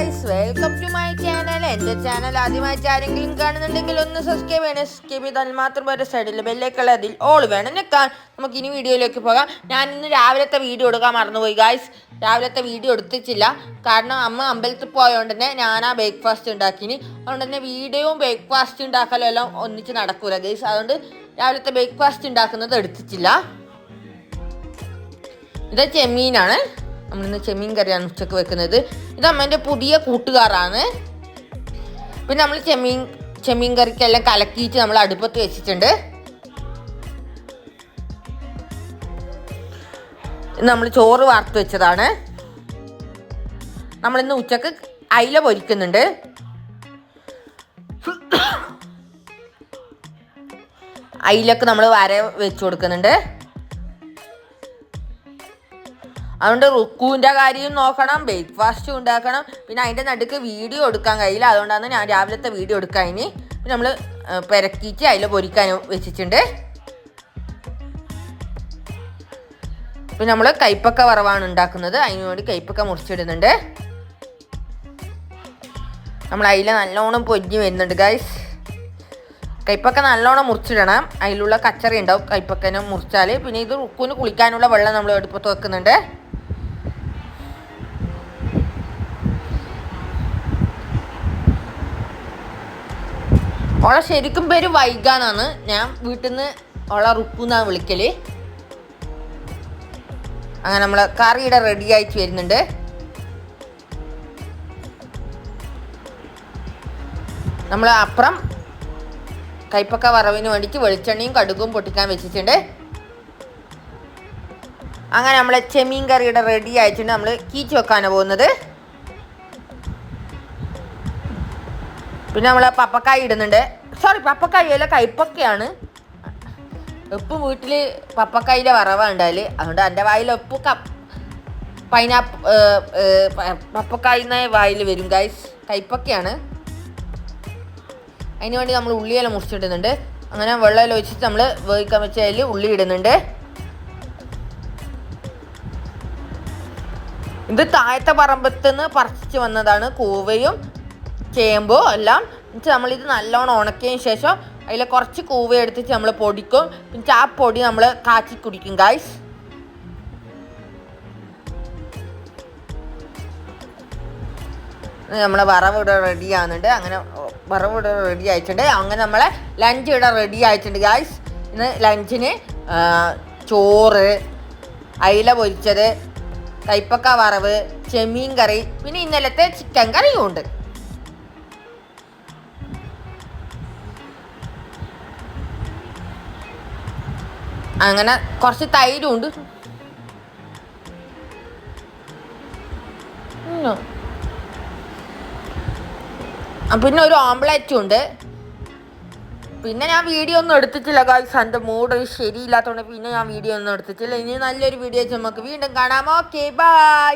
Guys, welcome to my channel. എൻ്റെ channel ആദ്യമായിട്ട് ആരെങ്കിലും കാണുന്നുണ്ടെങ്കിൽ ഒന്ന് സബ്സ്ക്രൈബ് ചെയ്യണം. സബ്സ്ക്രൈബ് ചെയ്താൽ മാത്രം ഒരു സൈഡിൽ ബെല്ലേക്കുള്ള അതിൽ ഓൾ വേണം നിൽക്കാൻ. നമുക്ക് ഇനി വീഡിയോയിലേക്ക് പോകാം. ഞാൻ ഇന്ന് രാവിലത്തെ വീഡിയോ എടുക്കാൻ മറന്നുപോയി ഗൈസ്. രാവിലത്തെ വീഡിയോ എടുത്തിട്ടില്ല, കാരണം അമ്മ അമ്പലത്തിൽ പോയതുകൊണ്ട് തന്നെ ഞാനാ ബ്രേക്ക്ഫാസ്റ്റ് ഉണ്ടാക്കിനി. അതുകൊണ്ട് തന്നെ വീഡിയോയും ബ്രേക്ക്ഫാസ്റ്റ് ഉണ്ടാക്കലും എല്ലാം ഒന്നിച്ച് നടക്കൂല ഗൈസ്. അതുകൊണ്ട് രാവിലത്തെ ബ്രേക്ക്ഫാസ്റ്റ് ഉണ്ടാക്കുന്നത് എടുത്തിട്ടില്ല. ഇത് ചെമ്മീനാണ്. നമ്മളിന്ന് ചെമ്മീൻ കറിയാണ് ഉച്ചക്ക് വെക്കുന്നത്. ഇത് അമ്മേൻ്റെ പുതിയ കൂട്ടുകാരാണ്. പിന്നെ നമ്മൾ ചെമ്മീൻ കറിക്കെല്ലാം കലക്കിയിട്ട് നമ്മൾ അടുപ്പത്ത് വെച്ചിട്ടുണ്ട്. നമ്മൾ ചോറ് വാർത്ത് വെച്ചതാണ്. നമ്മളിന്ന് ഉച്ചക്ക് അയില പൊരിക്കുന്നുണ്ട്. അയിലക്ക് നമ്മൾ വര വെച്ച് കൊടുക്കുന്നുണ്ട്. അതുകൊണ്ട് റുക്കുവിൻ്റെ കാര്യം നോക്കണം, ബ്രേക്ക്ഫാസ്റ്റും ഉണ്ടാക്കണം. പിന്നെ അതിൻ്റെ നടുക്ക് വീഡിയോ എടുക്കാൻ കഴിയില്ല. അതുകൊണ്ടാണ് ഞാൻ രാവിലത്തെ വീഡിയോ എടുക്കാൻ. ഇനി പിന്നെ നമ്മൾ പെരക്കിയിട്ട് അതിൽ പൊരിക്കാൻ വെച്ചിട്ടുണ്ട്. പിന്നെ നമ്മൾ കൈപ്പക്ക വറവാണ് ഉണ്ടാക്കുന്നത്. അതിന് വേണ്ടി കൈപ്പക്ക മുറിച്ചിടുന്നുണ്ട്. നമ്മൾ അതിൽ നല്ലോണം പൊരിഞ്ഞ് വരുന്നുണ്ട് ഗൈസ്. കൈപ്പക്ക നല്ലോണം മുറിച്ചിടണം. അതിലുള്ള കച്ചറി ഉണ്ടാവും കൈപ്പക്കനെ മുറിച്ചാൽ. പിന്നെ ഇത് റുക്കുവിന് കുളിക്കാനുള്ള വെള്ളം നമ്മൾ അടുപ്പത്ത് വെക്കുന്നുണ്ട്. ഓളെ ശരിക്കും പേര് വൈഗാന്നാണ്. ഞാൻ വീട്ടിൽ നിന്ന് ഓളെ റുക്കുന്നാണ് വിളിക്കല്. അങ്ങനെ നമ്മൾ കറിയുടെ റെഡി ആയിട്ട് വരുന്നുണ്ട്. നമ്മൾ അപ്പുറം കൈപ്പക്ക വറവിന് വേണ്ടിയിട്ട് വെളിച്ചെണ്ണയും കടുകും പൊട്ടിക്കാൻ വെച്ചിട്ടുണ്ട്. അങ്ങനെ നമ്മളെ ചെമ്മീൻ കറിയുടെ റെഡി ആയിട്ടുണ്ട്. നമ്മൾ കീച്ച് വെക്കാനാണ് പോകുന്നത്. പിന്നെ നമ്മൾ പപ്പക്കായ ഇടുന്നുണ്ട്. പപ്പക്കായ അല്ല, കൈപ്പക്കയാണ്. ഉപ്പ് വീട്ടിൽ പപ്പക്കായിൻ്റെ വറവാണ് ഉണ്ടായാൽ. അതുകൊണ്ട് എൻ്റെ വായിൽ ഉപ്പ് പപ്പക്കായ വായിൽ വരും ഗൈസ്. കൈപ്പക്കയാണ്. അതിന് വേണ്ടി നമ്മൾ ഉള്ളിയെല്ലാം മുറിച്ചിടുന്നുണ്ട്. അങ്ങനെ വെള്ളമെല്ലാം ഒഴിച്ചിട്ട് നമ്മൾ വേവിക്കാൻ വെച്ച അതിൽ ഉള്ളി ഇടുന്നുണ്ട്. ഇത് താഴത്തെ പറമ്പത്തുനിന്ന് പറിച്ച് വന്നതാണ്. കൂവയും ചേമ്പോ എല്ലാം. എന്നിട്ട് നമ്മളിത് നല്ലോണം ഉണക്കിയതിന് ശേഷം അതിൽ കുറച്ച് കൂവ എടുത്തിട്ട് നമ്മൾ പൊടിക്കും. പിന്നെ ആ പൊടി നമ്മൾ കാച്ചി കുടിക്കും ഗൈസ്. നമ്മളെ വറവ് ഇവിടെ റെഡി ആവുന്നുണ്ട്. അങ്ങനെ വറവ് ഇവിടെ റെഡി ആയിട്ടുണ്ട്. അങ്ങനെ നമ്മളെ ലഞ്ച് ഇവിടെ റെഡി ആയിട്ടുണ്ട് ഗൈസ്. ഇന്ന് ലഞ്ചിന് ചോറ്, അയില പൊരിച്ചത്, കൈപ്പക്ക വറവ്, ചെമ്മീൻ കറി, പിന്നെ ഇന്നലത്തെ ചിക്കൻ കറിയും ഉണ്ട്. അങ്ങനെ കുറച്ച് തൈരും ഉണ്ട്. പിന്നെ ഒരു ഓംലെറ്റും ഉണ്ട്. പിന്നെ ഞാൻ വീഡിയോ ഒന്നും എടുത്തിട്ടില്ല ഗൈസ്. എൻ്റെ മൂഡ് ശരിയില്ലാത്തതുകൊണ്ട് പിന്നെ ഞാൻ വീഡിയോ ഒന്നും എടുത്തിട്ടില്ല. ഇനി നല്ലൊരു വീഡിയോ നമുക്ക് വീണ്ടും കാണാം. Okay, by.